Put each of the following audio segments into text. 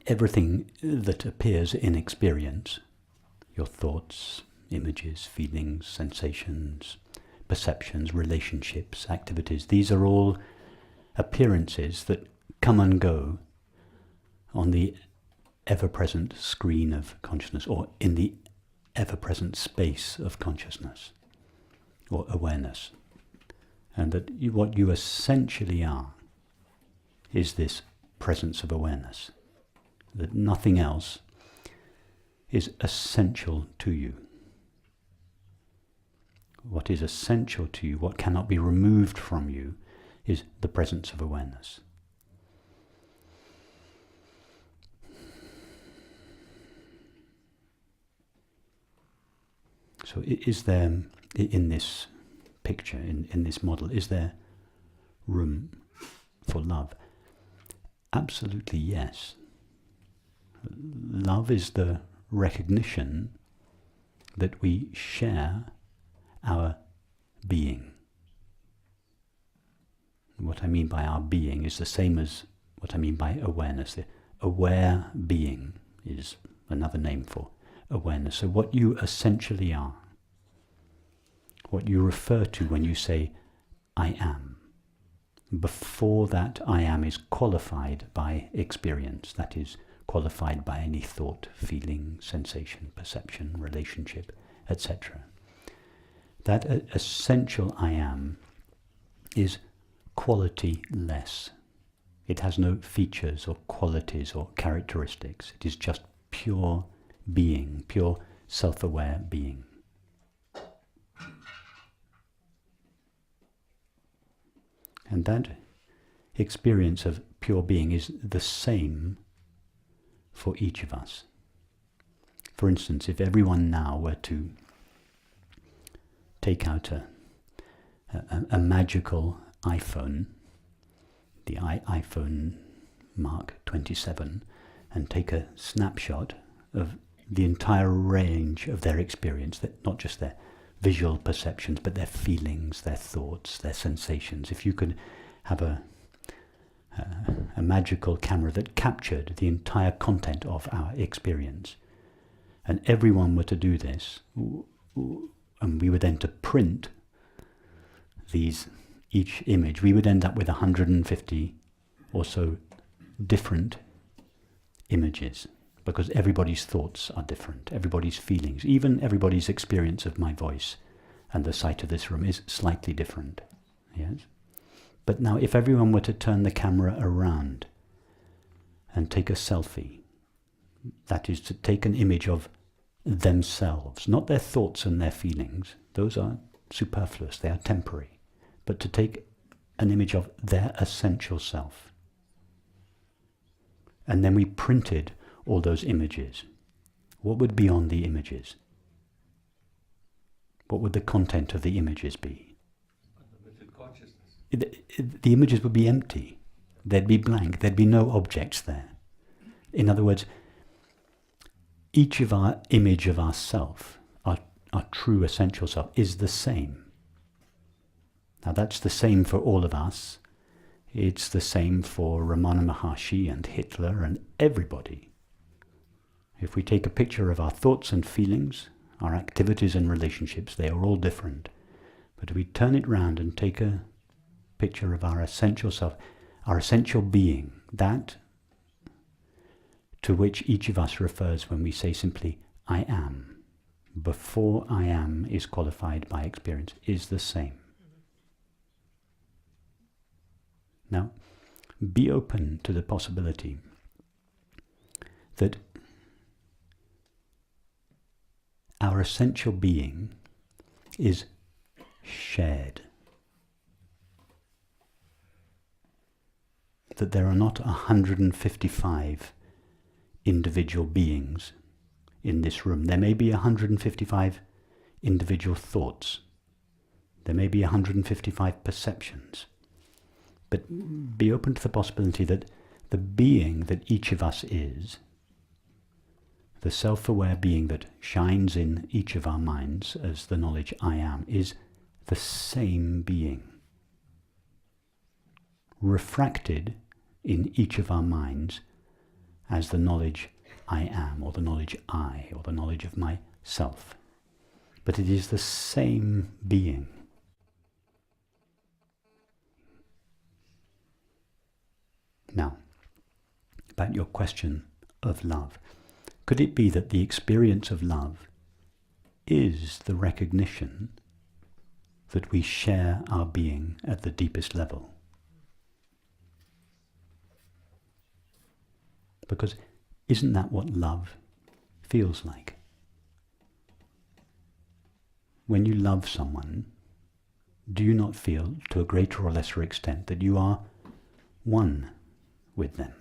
everything that appears in experience, your thoughts, images, feelings, sensations, perceptions, relationships, activities, these are all appearances that come and go on the ever-present screen of consciousness, or in the ever-present space of consciousness or awareness. And that what you essentially are is this presence of awareness, that nothing else is essential to you. What is essential to you, what cannot be removed from you, is the presence of awareness. So is there, in this picture, in this model, is there room for love? Absolutely yes. Love is the recognition that we share our being. What I mean by our being is the same as what I mean by awareness. The aware being is another name for awareness. So what you essentially are, what you refer to when you say, I am, before that I am is qualified by experience, that is, qualified by any thought, feeling, sensation, perception, relationship, etc. That essential I am is quality-less. It has no features or qualities or characteristics. It is just pure being, pure self-aware being. And that experience of pure being is the same for each of us. For instance, if everyone now were to take out a magical iPhone, the iPhone Mark 27, and take a snapshot of the entire range of their experience, that not just their visual perceptions, but their feelings, their thoughts, their sensations. If you could have a magical camera that captured the entire content of our experience, and everyone were to do this, and we were then to print each image, we would end up with 150 or so different images, because everybody's thoughts are different, everybody's feelings, even everybody's experience of my voice and the sight of this room is slightly different. Yes? But now if everyone were to turn the camera around and take a selfie, that is to take an image of themselves, not their thoughts and their feelings, those are superfluous, they are temporary, but to take an image of their essential self. And then we printed all those images. What would be on the images? What would the content of the images be? Unlimited consciousness. The images would be empty. There'd be blank. There'd be no objects there. In other words, each of our image of ourself, our true essential self, is the same. Now that's the same for all of us. It's the same for Ramana Maharshi and Hitler and everybody. If we take a picture of our thoughts and feelings, our activities and relationships, they are all different. But if we turn it round and take a picture of our essential self, our essential being, that to which each of us refers when we say simply, I am, before I am is qualified by experience, is the same. Now, be open to the possibility that our essential being is shared. That there are not 155 individual beings in this room. There may be 155 individual thoughts. There may be 155 perceptions. But be open to the possibility that the being that each of us is, the self-aware being that shines in each of our minds as the knowledge I am, is the same being, refracted in each of our minds as the knowledge I am, or the knowledge I, or the knowledge of myself. But it is the same being. Now, about your question of love, could it be that the experience of love is the recognition that we share our being at the deepest level? Because isn't that what love feels like? When you love someone, do you not feel, to a greater or lesser extent, that you are one with them?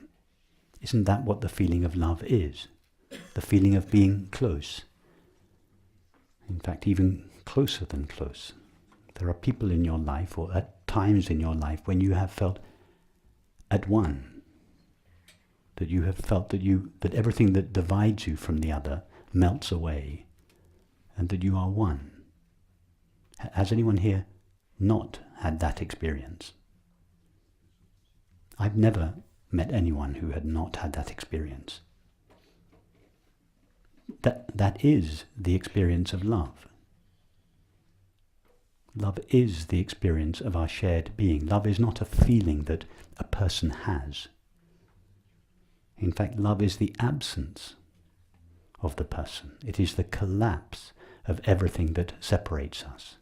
Isn't that what the feeling of love is? The feeling of being close. In fact, even closer than close. There are people in your life, or at times in your life, when you have felt at one. That you have felt that everything that divides you from the other melts away, and that you are one. Has anyone here not had that experience? I've never met anyone who had not had that experience. That is the experience of love. Love is the experience of our shared being. Love is not a feeling that a person has. In fact, love is the absence of the person. It is the collapse of everything that separates us.